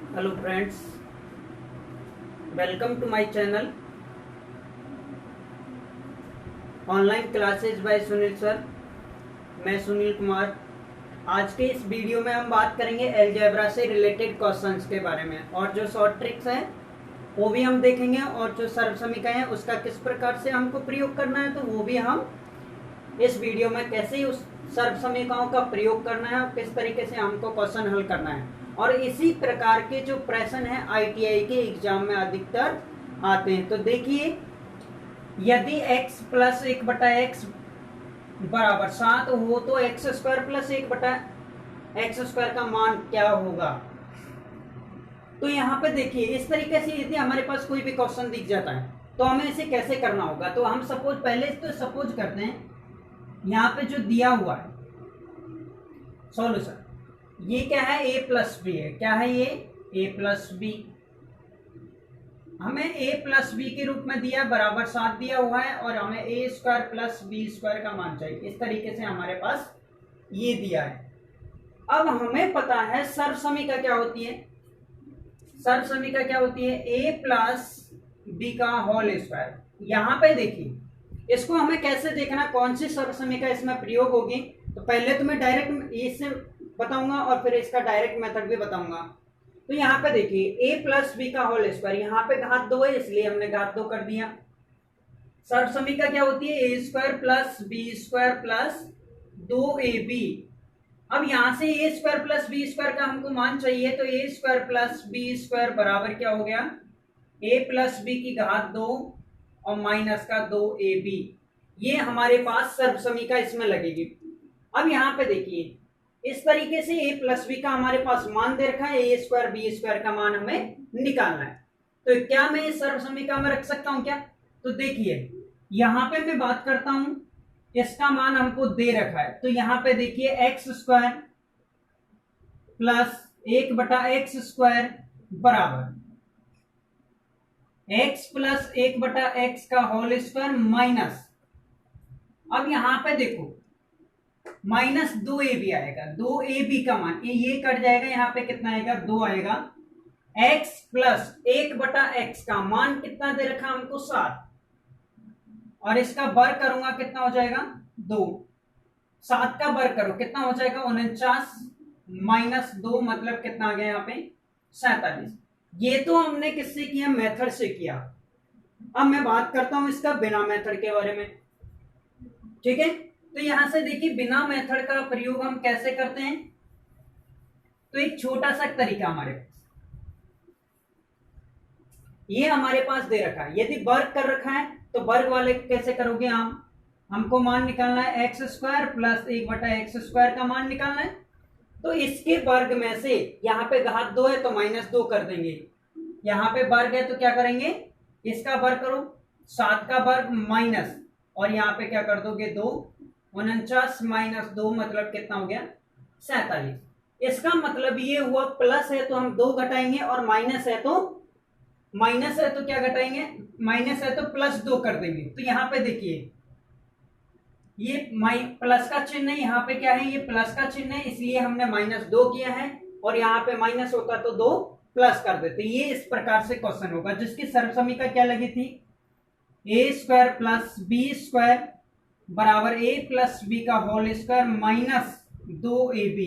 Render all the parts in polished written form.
Hello friends, welcome to my channel online classes by Sunil sir. मैं सुनील कुमार। आज के इस वीडियो में हम बात करेंगे अलजेब्रा से रिलेटेड क्वेश्चंस के बारे में, और जो शॉर्ट ट्रिक्स हैं वो भी हम देखेंगे, और जो सर्व समीकरण है उसका किस प्रकार से हमको प्रयोग करना है तो वो भी हम इस वीडियो में कैसे उस सर्व समीकरणों का प्रयोग करना है और किस तरीके से हमको क्वेश्चन हल करना है। और इसी प्रकार के जो प्रश्न है ITI के एग्जाम में अधिकतर आते हैं। तो देखिए, यदि x प्लस 1/x बराबर 7 हो तो x square plus 1/x square का मान क्या होगा। तो यहाँ पे देखिए, इस तरीके से यदि हमारे पास कोई भी क्वेश्चन दिख जाता है तो हमें इसे कैसे करना होगा। तो हम सपोज करते हैं, यहाँ पे जो दिया हुआ है सॉल्यूशन, ये क्या है, a प्लस बी है। क्या है ये, a प्लस बी। हमें a प्लस बी के रूप में दिया, बराबर 7 दिया हुआ है, और हमें a square plus B square का मान चाहिए। इस तरीके से हमारे पास ये दिया है। अब हमें पता है सर्व समीकरण क्या होती है। सर्व समीकरण क्या होती है, a प्लस बी का होल स्क्वायर। यहाँ पे देखिए, इसको हमें कैसे देखना, कौन सी सर्व समीकरण इसमें प्रयोग होगी। तो पहले तो मैं डायरेक्ट इससे बताऊंगा और फिर इसका डायरेक्ट मेथड भी बताऊंगा। तो यहाँ पे देखिए, a प्लस बी का होल स्क्वायर, यहाँ पे घात 2 है इसलिए हमने घात 2 कर दिया। सर्व समीकरण क्या होती है, a square plus B square plus 2ab। अब यहाँ से a square plus B square का हमको मान चाहिए, तो a square plus B square बराबर क्या हो गया, a प्लस बी की घात 2 और माइनस का 2ab। ये हमारे पास सर्व समीकरण इसमें लगेगी। अब यहाँ पे देखिए, इस तरीके से a प्लस बी का हमारे पास मान दे रखा है, a स्क्वायर बी स्क्वायर का मान हमें निकालना है। तो क्या मैं इस सर्व समीकरण में रख सकता हूं क्या। तो देखिए, यहां पे मैं बात करता हूं, इसका मान हमको दे रखा है। तो यहां पे देखिए, x square plus 1/x square बराबर x प्लस 1/x का होल स्क्वायर माइनस, अब यहां पे देखो माइनस 2ab आएगा। 2ab का मान ये कट जाएगा, यहाँ पे कितना आएगा, 2 आएगा। x प्लस 1/x का मान कितना दे रखा हमको, 7, और इसका वर्ग करूंगा कितना हो जाएगा, 2। 7 का वर्ग करो कितना हो जाएगा, 49 माइनस 2 मतलब कितना आ गया यहाँ पे, 47। ये तो हमने किससे किया, मेथड से किया। अब मैं बात करता हूं इसका बिना मेथड के बारे में, ठीक है। तो यहां से देखिए, बिना मेथड का प्रयोग हम कैसे करते हैं। तो एक छोटा सा तरीका हमारे पास, ये हमारे पास दे रखा है, यदि वर्ग कर रखा है तो वर्ग वाले कैसे करोगे हम, हमको मान निकालना है x square plus 1/x square का मान निकालना है। तो इसके वर्ग में से यहाँ पे घात 2 है तो माइनस 2 कर देंगे, यहाँ पे वर्ग है तो क्या करेंगे, इसका वर्ग करो, 7 का वर्ग माइनस, और यहाँ पे क्या कर दोगे, 2। 49 माइनस 2 मतलब कितना हो गया, 47। इसका मतलब ये हुआ, प्लस है तो हम 2 घटाएंगे, और माइनस है तो क्या घटाएंगे, माइनस है तो प्लस 2 कर देंगे। तो यहाँ पे देखिए, ये प्लस का चिन्ह है, यहाँ पे क्या है, ये प्लस का चिन्ह है, इसलिए हमने माइनस 2 किया है, और यहाँ पे माइनस होता तो 2 प्लस कर देते। ये इस प्रकार से क्वेश्चन होगा, जिसकी सर्व समीकरण क्या लगी थी, a square plus B square बराबर a प्लस बी का होल स्क्वायर माइनस 2ab।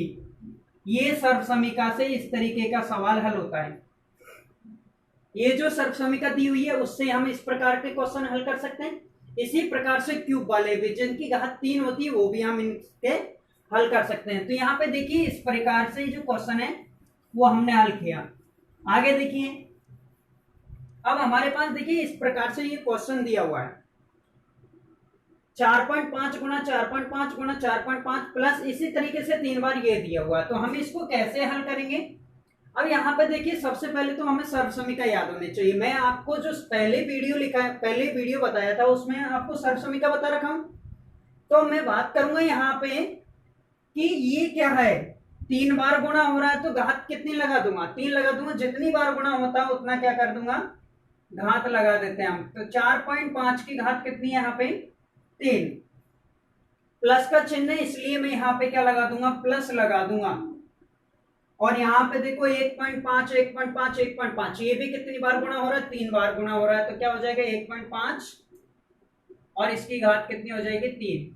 ये सर्व समीकरण से इस तरीके का सवाल हल होता है। ये जो सर्व समीकरण दी हुई है उससे हम इस प्रकार के क्वेश्चन हल कर सकते हैं। इसी प्रकार से क्यूब वाले भी, जिनकी घात 3 होती है, वो भी हम इनके हल कर सकते हैं। तो यहाँ पे देखिए, इस प्रकार से जो क्वेश्चन है वो हमने हल किया। आगे देखिए, अब हमारे पास देखिए, इस प्रकार से ये क्वेश्चन दिया हुआ है, 4.5 गुणा 4.5 गुणा 4.5 प्लस इसी तरीके से 3 बार ये दिया हुआ है। तो हम इसको कैसे हल करेंगे। अब यहाँ पे देखिए, सबसे पहले तो हमें सर्व समीकरण याद होने चाहिए। मैं आपको जो पहले वीडियो बताया था उसमें आपको सर्व समीकरण बता रखा हूं। तो मैं बात करूंगा यहाँ पे कि ये क्या है, 3 बार गुणा हो रहा है तो घात कितनी लगा दूंगा, 3 लगा दूंगा। जितनी बार गुणा होता है उतना क्या कर दूंगा, घात लगा देते हैं हम। तो 4.5 की घात कितनी है यहाँ पे, 3। प्लस का चिन्ह है इसलिए मैं यहाँ पे क्या लगा दूंगा, प्लस लगा दूंगा। और यहाँ पे देखो 1.5 1.5 1.5, ये भी कितनी बार गुणा हो रहा है, 3 बार गुणा हो रहा है, तो क्या हो जाएगा 1.5 और इसकी घात कितनी हो जाएगी 3।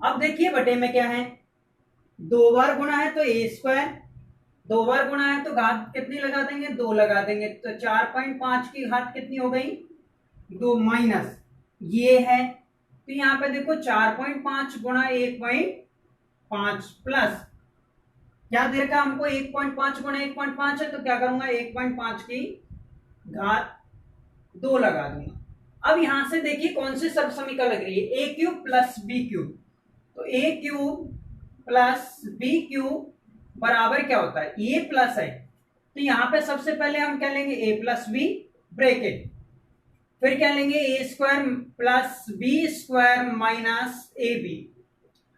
अब देखिए बटे में क्या है, 2 बार गुणा है तो ए स्क्वायर, 2 बार गुणा है तो घात कितनी लगा देंगे, 2 लगा देंगे, तो 4.5 की घात कितनी हो गई 2 माइनस ये है, तो यहाँ पे देखो 4.5 गुणा 1.5 प्लस क्या दे रखा हमको 1.5 गुणा 1.5 है, तो क्या करूंगा 1.5 की घात 2 लगा दूंगा। अब यहां से देखिए कौन सी सर्व समीकरण लग रही है, ए क्यूब प्लस बी क्यूब, तो ए क्यूब प्लस बी क्यूब बराबर क्या होता है, ये प्लस है, तो यहां पे सबसे पहले हम क्या लेंगे ए प्लस बी ब्रैकेट, फिर क्या लेंगे a square plus B square minus a b.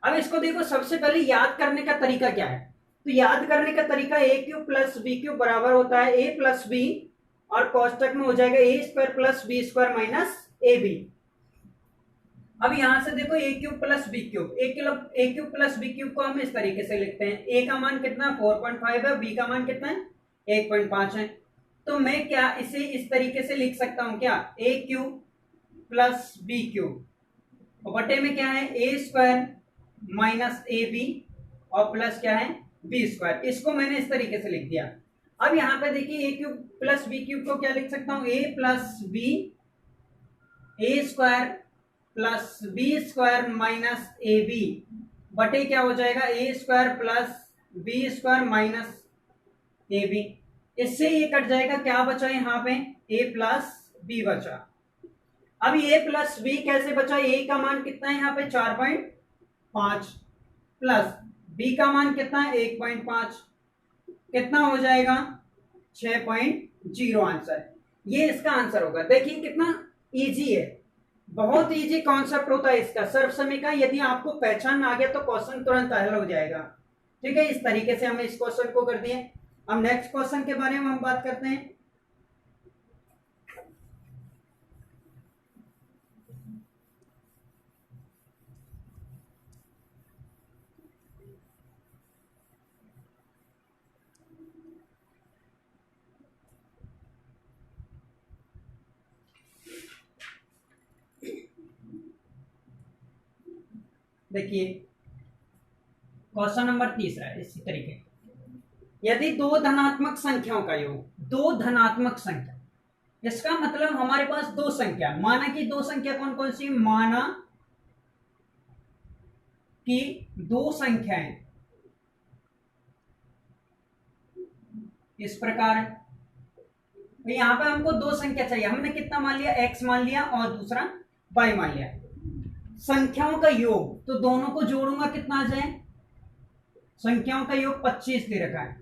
अब इसको देखो सबसे पहले याद करने का तरीका क्या है, तो याद करने का तरीका ए क्यूब प्लस बी क्यूब बराबर होता है ए प्लस बी और कोष्टक में हो जाएगा a square plus B square minus a b. अब यहां से देखो a cube plus b cube, a cube plus b cube को हम इस तरीके से लिखते हैं, ए का मान कितना 4.5 है, बी का मान कितना है 1.5 है, तो मैं क्या इसे इस तरीके से लिख सकता हूं क्या, ए क्यूब प्लस बी क्यूब और बटे में क्या है ए स्क्वायर माइनस ए बी और प्लस क्या है बी स्क्वायर, इसको मैंने इस तरीके से लिख दिया। अब यहां पे देखिए a cube plus b cube को क्या लिख सकता हूं, a plus b a square plus B square minus a b बटे क्या हो जाएगा a square plus B square minus a b, इससे ये कट जाएगा, क्या बचा यहाँ पे ए प्लस बी बचा। अब ए प्लस बी कैसे बचा, ए का मान कितना है यहाँ पे 4.5 प्लस बी का मान कितना है 1.5, कितना हो जाएगा 6.0 आंसर, ये इसका आंसर होगा। देखिए कितना इजी है, बहुत इजी कॉन्सेप्ट होता है इसका सर्व समीकरण, यदि आपको पहचान आ गया तो क्वेश्चन तुरंत हल हो जाएगा। ठीक है, इस तरीके से हमें इस क्वेश्चन को कर दिए। अब नेक्स्ट क्वेश्चन के बारे में हम बात करते हैं। देखिए क्वेश्चन नंबर 3 है इसी तरीके, यदि दो धनात्मक संख्याओं का योग, दो धनात्मक संख्या, इसका मतलब हमारे पास दो संख्या, माना कि दो संख्या कौन कौन सी, माना कि दो संख्याएं इस प्रकार है, यहां पे हमको दो संख्या चाहिए, हमने कितना मान लिया x मान लिया और दूसरा y मान लिया, संख्याओं का योग, तो दोनों को जोड़ूंगा कितना आ जाए, संख्याओं का योग 25 दे रखा है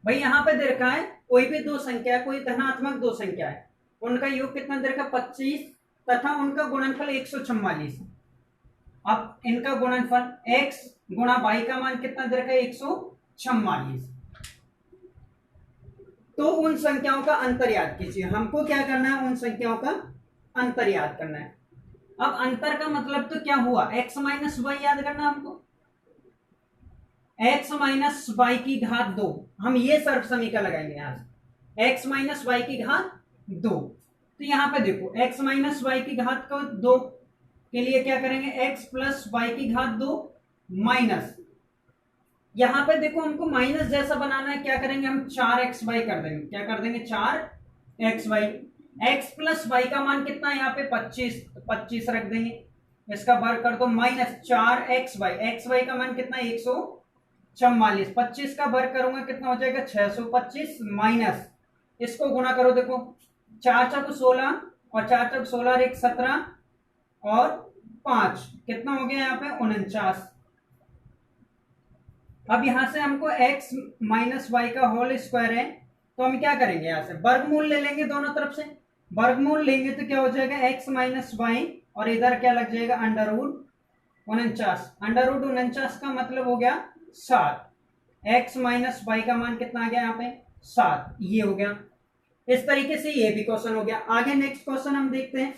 भाई, यहां पे दे रखा है कोई भी दो संख्या, कोई धनात्मक दो संख्या है, उनका योग कितना दे रखा 25 तथा उनका गुणनफल 144। अब इनका गुणनफल x गुणा y का मान कितना दे रखा है 144, तो उन संख्याओं का अंतर याद कीजिए, हमको क्या करना है उन संख्याओं का अंतर याद करना है। अब अंतर का मतलब तो क्या हुआ, x माइनस वाई याद करना हमको, x माइनस वाई की घात 2, हम ये सर्व समीकरण लगाएंगे यहां से, x माइनस वाई की घात 2, तो यहां पे देखो x माइनस वाई की घात को 2 के लिए क्या करेंगे, x प्लस वाई की घात 2 माइनस, यहां पे देखो हमको माइनस जैसा बनाना है, क्या करेंगे हम 4xy कर देंगे, क्या कर देंगे 4xy, x प्लस वाई का मान कितना है यहाँ पे 25, तो 25 रख देंगे, इसका वर्ग कर दो, माइनस 4xy, xy का मान कितना 144, 25 का वर्ग करूंगा कितना हो जाएगा 625, माइनस इसको गुणा करो, देखो 4 चौक 16 और 4 चौक 16 और 1 17 और 5 कितना हो गया यहाँ पे 49। अब यहां से हमको x माइनस वाई का होल स्क्वायर है, तो हम क्या करेंगे यहां से वर्गमूल ले लेंगे, दोनों तरफ से वर्गमूल लेंगे तो क्या हो जाएगा x माइनस वाई और इधर क्या लग जाएगा अंडर रूट 49, अंडर रूट 49 का मतलब हो गया 7, x माइनस वाई का मान कितना आ गया यहाँ पे 7, ये हो गया। इस तरीके से ये भी क्वेश्चन हो गया। आगे नेक्स्ट क्वेश्चन हम देखते हैं।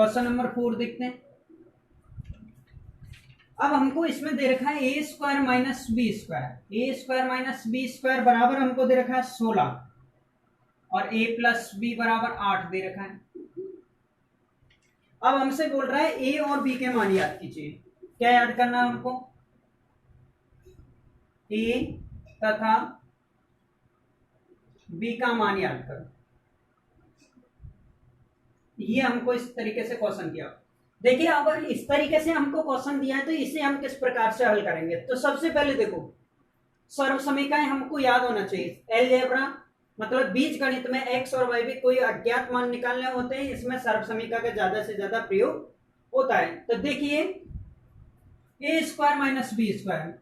क्वेश्चन नंबर 4 देखते हैं। अब हमको इसमें दे रखा है ए स्क्वायर माइनस बी स्क्वायर। ए स्क्वायर माइनस बी स्क्वायर बराबर हमको दे रखा है 16 और ए प्लस बी बराबर 8 दे रखा है। अब हमसे बोल रहा है ए और बी के मान याद कीजिए। क्या याद करना है हमको? ए तथा बी का मान याद करो। ये हमको इस तरीके से क्वेश्चन दिया। देखिए अगर इस तरीके से हमको क्वेश्चन दिया है तो इसे हम किस प्रकार से हल करेंगे। तो सबसे पहले देखो सर्व समीकरण हमको याद होना चाहिए। अलजेब्रा मतलब बीज गणित में एक्स और वाई भी कोई अज्ञात मान निकालने होते हैं, इसमें सर्व समीकरण का ज्यादा से ज्यादा प्रयोग होता है। तो देखिए ए स्क्वायर माइनस बी स्क्वायर,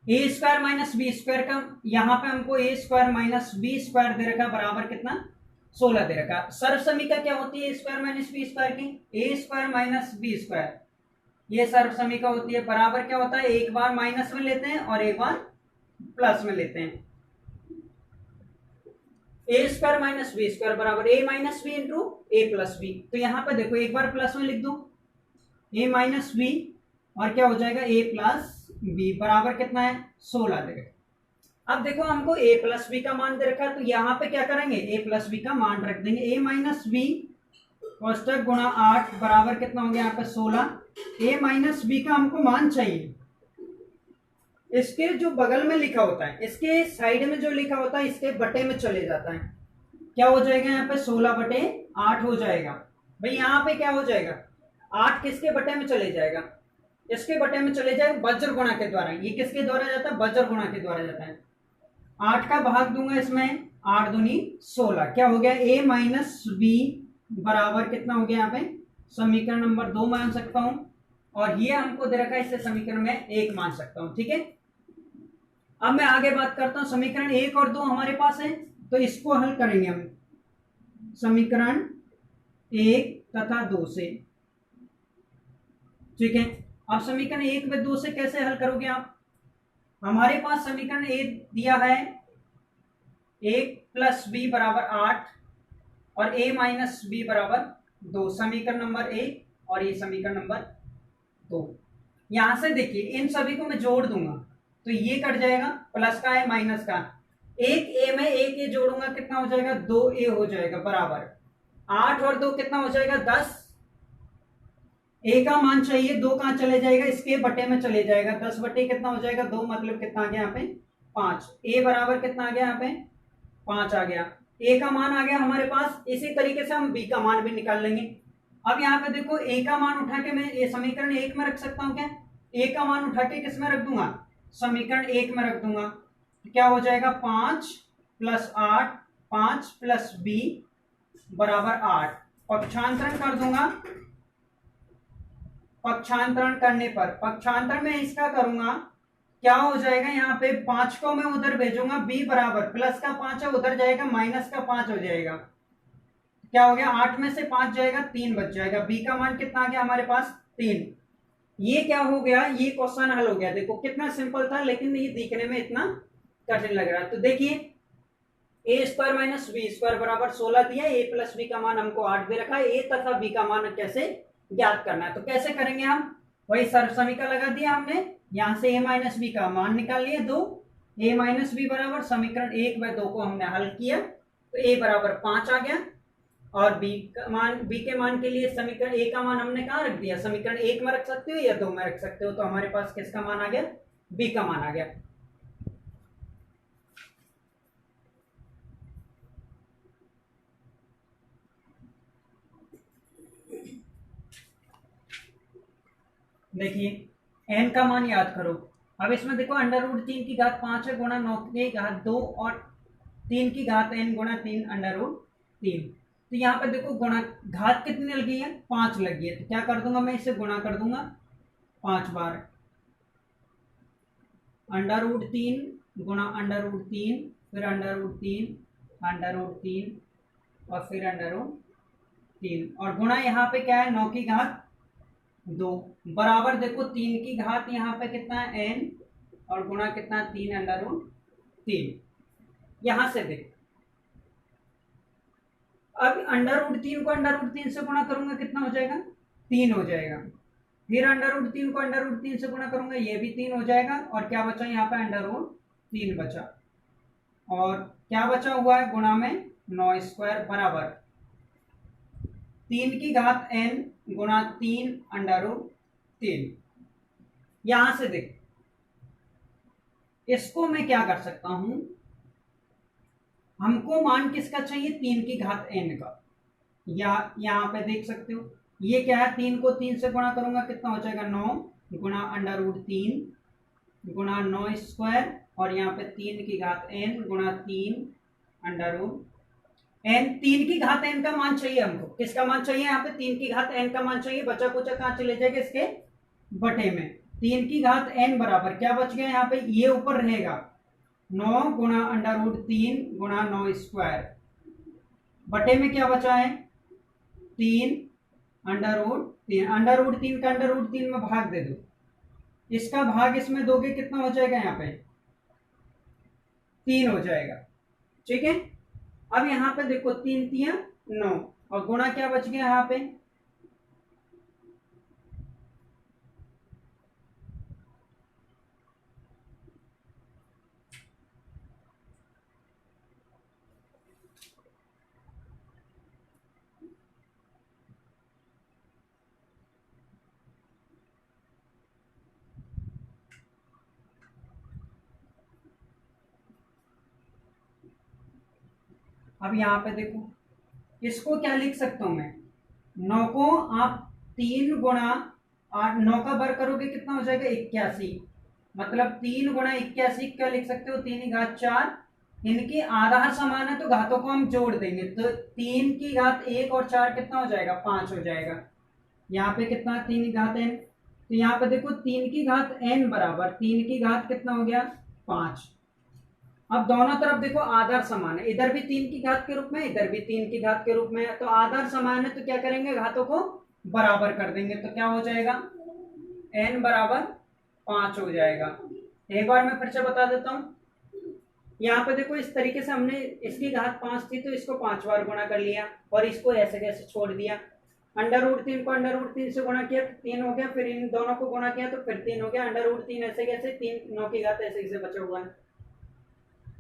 ए स्क्वायर माइनस बी स्क्वायर का यहां पे हमको ए स्क्वायर माइनस बी स्क्वायर दे रखा बराबर कितना 16 दे रखा। सर्व समीकरण क्या होती है ए स्क्वायर माइनस बी स्क्वायर की? ए स्क्वायर माइनस बी स्क्वायर ये सर्व समीकरण होती है। बराबर क्या होता है? एक बार माइनस में लेते हैं और एक बार प्लस में लेते हैं। ए स्क्वायर माइनस बी स्क्वायर बराबर ए माइनस बी इंटू ए प्लस बी। तो यहां पे देखो एक बार प्लस में लिख दो ए माइनस बी और क्या हो जाएगा ए प्लस बी बराबर कितना है 16 दे रखा। अब देखो हमको ए प्लस बी का मान दे रखा है तो यहां पे क्या करेंगे ए प्लस बी का मान रख देंगे। ए माइनस बी कोष्टक गुणा 8 बराबर कितना हो गया यहाँ पे 16। ए माइनस बी का हमको मान चाहिए। इसके जो बगल में लिखा होता है इसके साइड में जो लिखा होता है इसके बटे में चले जाता है। क्या हो जाएगा यहाँ पे 16 बटे 8 हो जाएगा। भाई यहाँ पे क्या हो जाएगा 8 किसके बटे में चले जाएगा? इसके बटे में चले जाएगा वज्र गुणा के द्वारा। ये किसके द्वारा जाता है? वज्र गुणा के द्वारा जाता है। 8 का भाग दूंगा इसमें 8 दूनी 16। क्या हो गया ए माइनस बी बराबर कितना हो गया यहाँ पे समीकरण नंबर 2 मान सकता हूं और ये हमको दे रखा है इससे समीकरण में 1 मान सकता हूं। ठीक है अब मैं आगे बात करता हूं। समीकरण 1 और 2 हमारे पास है तो इसको हल करेंगे हम समीकरण 1 तथा 2 से। ठीक है अब समीकरण 1 व 2 से कैसे हल करोगे आप? हमारे पास समीकरण 1 दिया है 1 प्लस बी बराबर 8 और a माइनस बी बराबर 2। समीकरण नंबर 1 और ये समीकरण नंबर 2। यहां से देखिए इन सभी को मैं जोड़ दूंगा तो ये कट जाएगा प्लस का है माइनस का। एक ए में एक ए जोड़ूंगा कितना हो जाएगा 2a हो जाएगा बराबर 8 और 2 कितना हो जाएगा 10। ए का मान चाहिए 2 कहां चले जाएगा इसके बटे में चले जाएगा 10 बटे कितना हो जाएगा 2 मतलब कितना आ गया यहाँ पे 5। ए बराबर कितना आ गया यहाँ पे 5 आ गया। ए का मान आ गया हमारे पास। इसी तरीके से हम बी का मान भी निकाल लेंगे। अब यहाँ पे देखो ए का मान उठा के मैं ये समीकरण 1 में रख सकता हूँ। क्या ए का मान उठा के किस में रख दूंगा समीकरण 1 में रख दूंगा। क्या हो जाएगा 5 प्लस 8 5 प्लस बी बराबर 8। पक्षांतरण कर दूंगा। पक्षांतरण करने पर पक्षांतरण में इसका करूंगा क्या हो जाएगा यहाँ पे 5 को मैं उधर भेजूंगा बी बराबर प्लस का 5 है उधर जाएगा माइनस का 5 हो जाएगा। क्या हो गया 8 में से 5 जाएगा 3 बच जाएगा। बी का मान कितना आ गया हमारे पास 3। ये क्या हो गया ये क्वेश्चन हल हो गया। देखो कितना सिंपल था लेकिन ये दिखने में इतना कठिन लग रहा है। तो देखिए ए स्क्वायर माइनस बी स्क्वायर बराबर 16 दिया। ए प्लस बी का मान हमको 8 दे रखा है। ए तथा बी का मान कैसे ज्ञात करना है? तो कैसे करेंगे हम वही सर्व समीकरण लगा दिया हमने। यहां से ए माइनस बी का मान निकाल लिया 2। ए माइनस बी बराबर समीकरण 1 व 2 को हमने हल किया तो ए बराबर 5 आ गया और बी के मान के लिए समीकरण ए का मान हमने कहां रख दिया समीकरण 1 में रख सकते हो या 2 में रख सकते हो। तो हमारे पास किसका मान आ गया बी का मान आ गया। देखिए एन का मान याद करो। अब इसमें देखो अंडर रूट 3 की घात 5 है गुणा 9 की घात 2 और 3 की घात n गुणा 3 अंडर रूट 3। तो यहाँ पे देखो गुणा घात कितनी लगी है 5 लगी है। तो क्या कर दूंगा मैं इसे गुणा कर दूंगा 5 बार। अंडर रूट 3 गुणा अंडर रूट 3 फिर अंडर रूट 3 अंडर रूट 3 और फिर अंडर रूट 3 और गुणा यहाँ पे क्या है 9 की घात 2 बराबर देखो 3 की घात यहाँ पे कितना है n और गुणा कितना 3 अंडर रूट 3। यहां से देखो अब अंडर रूट 3 को अंडर रूट 3 से गुणा करूंगा, कितना हो जाएगा? 3 हो जाएगा। फिर अंडर रूट 3 को अंडर रूट 3 से गुणा करूंगा, ये भी 3 हो जाएगा। और क्या बचा यहाँ पे? अंडर रूट 3 बचा। और क्या बचा हुआ है? गुणा में 9² बराबर 3 की घात n गुणा 3 अंडर रूट 3। यहां से देख, इसको मैं क्या कर सकता हूं, हमको मान किसका चाहिए? 3 की घात n का। या यहां पे देख सकते हो, ये क्या है? 3 को 3 से गुणा करूंगा, कितना हो जाएगा? 9 गुणा अंडर रूट 3 गुणा 9² और यहाँ पे 3 की घात n गुणा 3 अंडर रूट n। 3 की घात n का मान चाहिए हमको। किसका मान चाहिए? यहाँ पे 3 की घात n का मान चाहिए। बचा कुचा कहाँ चले जाएगा? इसके बटे में। 3 की घात n बराबर क्या बच गया यहाँ पे? ये ऊपर रहेगा 9 गुणा अंडर रूट 3 गुणा 9²। बटे में क्या बचा है? 3 अंडर रूट 3 का अंडर रूट 3 में भाग दे दो। इसका भाग इसमें दोगे, कितना हो जाएगा? यहाँ पे 3 हो जाएगा। ठीक है। अब यहाँ पे देखो 3 3 9 और गुणा क्या बच गया यहाँ पे? अब यहाँ पे देखो, इसको क्या लिख सकता हूं मैं? 9 को आप 3 गुणा 8, 9 का वर्ग करोगे, कितना हो जाएगा? 81। मतलब 3 गुणा 81 क्या लिख सकते हो? 3 की घात 4। इनकी आधार समान है तो घातों को हम जोड़ देंगे, तो 3 की घात 1 और 4 कितना हो जाएगा? 5 हो जाएगा। यहाँ पे कितना? 3 की घात n। तो यहाँ पे देखो 3 की घात n बराबर 3 की घात कितना हो गया? 5। अब दोनों तरफ देखो आधार समान है, इधर भी 3 की घात के रूप में, इधर भी 3 की घात के रूप में है। तो आधार समान है तो क्या करेंगे? घातों को बराबर कर देंगे। तो क्या हो जाएगा? n बराबर 5 हो जाएगा। एक बार मैं फिर से बता देता हूं। यहाँ पे देखो इस तरीके से हमने, इसकी घात 5 थी तो इसको 5 बार गुणा कर लिया और इसको ऐसे कैसे छोड़ दिया। अंडर रूट 3 को अंडर रूट 3 से गुणा किया तो 3 हो गया, फिर इन दोनों को गुणा किया तो फिर 3 हो गया। अंडर रूट 3 ऐसे कैसे? 3 9 की घात ऐसे कैसे बचा हुआ है।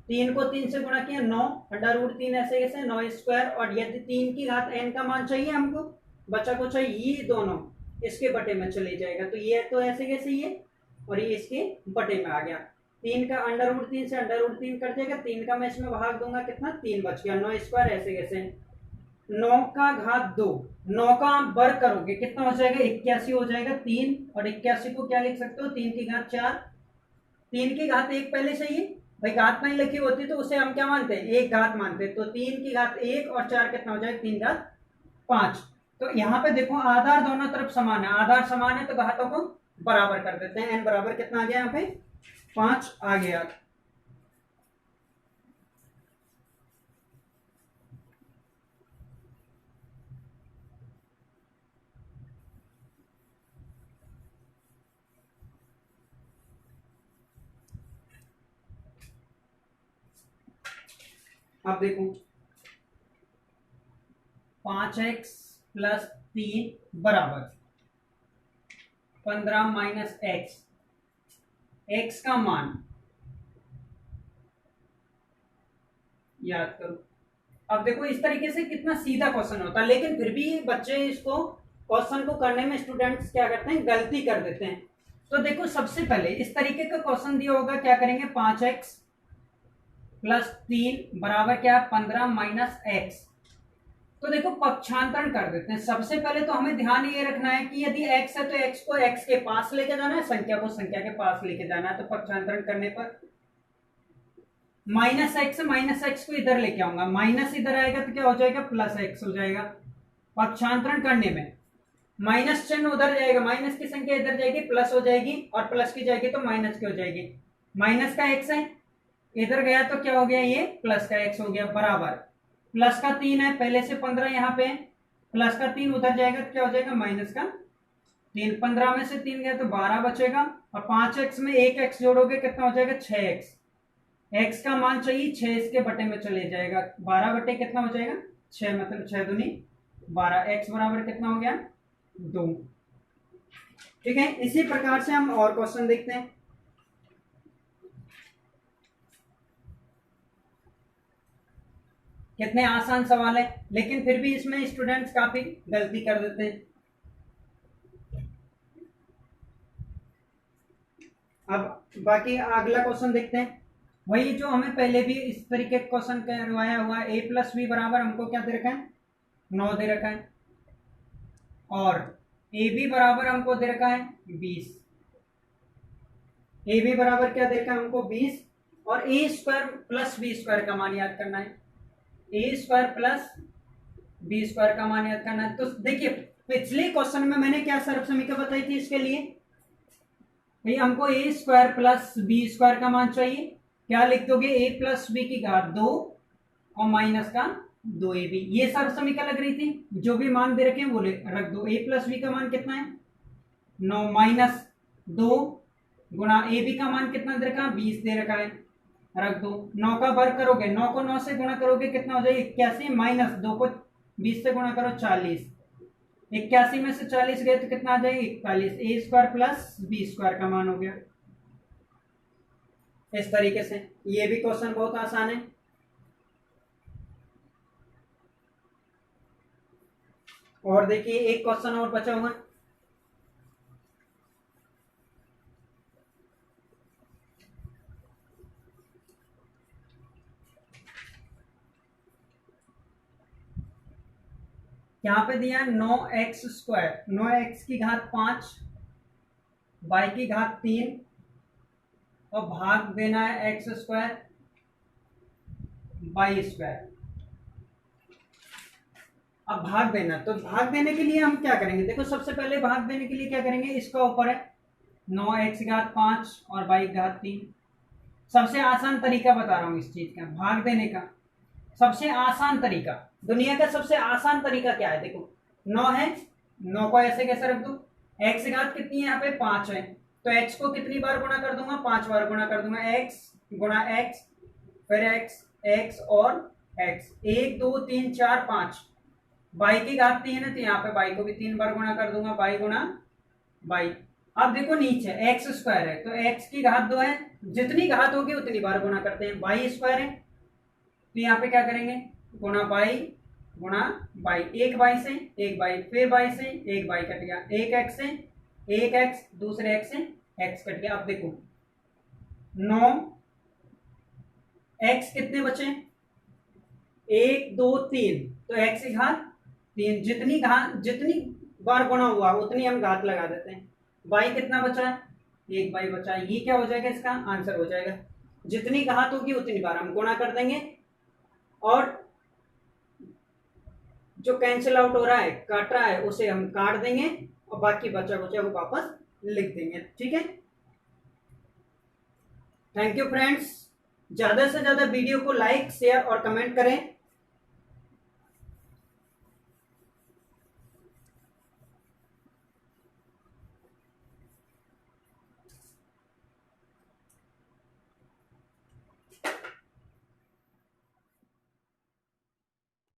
3 को 3 से गुणा किया 9 अंडर रूट 3 ऐसे कैसे? 9² और यदि 3 की घात n का मान चाहिए हमको, बचा को चाहिए, ये दोनों इसके बटे में चले जाएगा। तो ये तो ऐसे कैसे ये और ये इसके बटे में आ गया। 3 का अंडर रूट 3 से अंडर रूट 3 कट जाएगा, 3 का मैं इसमें भाग दूंगा, कितना? 3 बच गया। 9² ऐसे कैसे? 9 का घात 2, 9 का आप वर्ग करोगे, कितना हो जाएगा? 81 हो जाएगा। 3 और 81 को क्या लिख सकते हो? 3 की घात 4। 3 की घात 1 पहले से ही भाई घात नहीं लिखी होती तो उसे हम क्या मानते हैं? एक घात मानते हैं। तो 3 की घात 1 और 4 कितना हो जाएगा? 3 घात 5। तो यहाँ पे देखो आधार दोनों तरफ समान है, आधार समान है तो घातों को बराबर कर देते हैं। n बराबर कितना आ गया? यहाँ पे 5 आ गया। अब देखो 5x प्लस 3 बराबर 15 माइनस x। x का मान याद करो। अब देखो इस तरीके से कितना सीधा क्वेश्चन होता है, लेकिन फिर भी बच्चे इसको क्वेश्चन को करने में स्टूडेंट्स क्या करते हैं? गलती कर देते हैं। तो देखो सबसे पहले इस तरीके का क्वेश्चन दिया होगा, क्या करेंगे? 5x प्लस 3 बराबर क्या? 15 माइनस x। तो देखो पक्षांतरण कर देते हैं। सबसे पहले तो हमें ध्यान ये रखना है कि यदि x है तो x को x के पास लेके जाना है, संख्या को संख्या के पास लेके जाना है। तो पक्षांतरण करने पर माइनस एक्स को इधर लेके आऊंगा, माइनस इधर आएगा तो क्या हो जाएगा? प्लस x हो जाएगा। पक्षांतरण करने में माइनस चिन्ह उधर जाएगा, माइनस की संख्या इधर जाएगी, प्लस हो जाएगी, और प्लस की जाएगी तो माइनस की हो जाएगी। माइनस का x है, इधर गया तो क्या हो गया? ये प्लस का x हो गया बराबर प्लस का 3 है, पहले से 15 यहाँ पे, प्लस का 3 उधर जाएगा तो क्या हो जाएगा? माइनस का 3। 15 में से 3 गया तो 12 बचेगा, और 5x में 1x जोड़ोगे कितना हो जाएगा? 6x। x का मान चाहिए 6, इसके बटे में चले जाएगा, 12 बटे कितना हो जाएगा? 6 मतलब 6 दूनी 12, x बराबर कितना हो गया 2। ठीक है, इसी प्रकार से हम और क्वेश्चन देखते हैं। कितने आसान सवाल है, लेकिन फिर भी इसमें स्टूडेंट्स काफी गलती कर देते हैं। अब बाकी अगला क्वेश्चन देखते हैं। वही जो हमें पहले भी इस तरीके का क्वेश्चन करवाया हुआ है, a प्लस बी बराबर हमको क्या दे रखा है 9 दे रखा है, और ए बी बराबर हमको दे रखा है 20। ए बी बराबर क्या दे रखा है हमको 20, और ए स्क्वायर प्लस बी स्क्वायर का मान याद करना है। ए स्क्वायर प्लस बी स्क्वायर का मान याद करना है। तो देखिए पिछले क्वेश्चन में मैंने क्या सर्व समीकरण बताई थी इसके लिए, भाई हमको ए स्क्वायर प्लस बी स्क्वायर का मान चाहिए। क्या लिख दोगे, ए प्लस बी की घात 2 और माइनस का 2ab, ये सर्व समीकरण लग रही थी। जो भी मान दे रखे हैं वो रख दो। ए प्लस बी का मान कितना है 9 माइनस 2 गुणा ए बी का मान कितना दे रखा है 20 दे रखा है, रख दो। 9 का वर्ग करोगे, 9 को 9 से गुणा करोगे कितना हो जाएगा 81, माइनस 2 को 20 से गुणा करो 40, 81 में से 40 गए तो कितना आ जाएगा 41। ए स्क्वायर प्लस बी स्क्वायर का मान हो गया। इस तरीके से ये भी क्वेश्चन बहुत आसान है। और देखिए एक क्वेश्चन और बचा हुआ, यहाँ पे दिया 9x स्क्वायर, 9x की घात 5, y की घात 3 और भाग देना है x स्क्वायर y स्क्वायर। अब भाग देना, तो भाग देने के लिए हम क्या करेंगे, देखो सबसे पहले भाग देने के लिए क्या करेंगे, इसका ऊपर है 9x घात 5 और y घात 3। सबसे आसान तरीका बता रहा हूं इस चीज का, भाग देने का सबसे आसान तरीका, दुनिया का सबसे आसान तरीका क्या है, देखो 9 है, 9 को ऐसे कैसे रख दो, x घात कितनी है यहाँ पे 5 है, तो x को कितनी बार गुणा कर दूंगा 5 बार गुणा कर दूंगा, x गुणा x फिर x और x, 1 2 3 4 5, y की घात 3 है तो यहाँ पे y को भी 3 बार गुणा कर दूंगा, y गुणा y। अब देखो नीचे x स्क्वायर है तो x की घात 2 है, जितनी घात होगी उतनी बार गुणा करते हैं, y स्क्वायर है तो यहाँ पे क्या करेंगे गुणा y गुणा y, एक y से एक y फिर y से एक y कट गया, एक x से एक x दूसरे x से x कट गया। अब देखो 9 x कितने बचे 1 2 3, तो x की घात 3, जितनी बार गुणा हुआ उतनी हम घात लगा देते हैं। y कितना बचा है, एक y बचा है, ये क्या हो जाएगा इसका आंसर हो जाएगा, जितनी घात होगी उतनी बार हम गुणा कर देंगे, और जो कैंसिल आउट हो रहा है काट रहा है उसे हम काट देंगे और बाकी बचा कुचा को वापस लिख देंगे। ठीक है, थैंक यू फ्रेंड्स, ज्यादा से ज्यादा वीडियो को लाइक शेयर और कमेंट करें।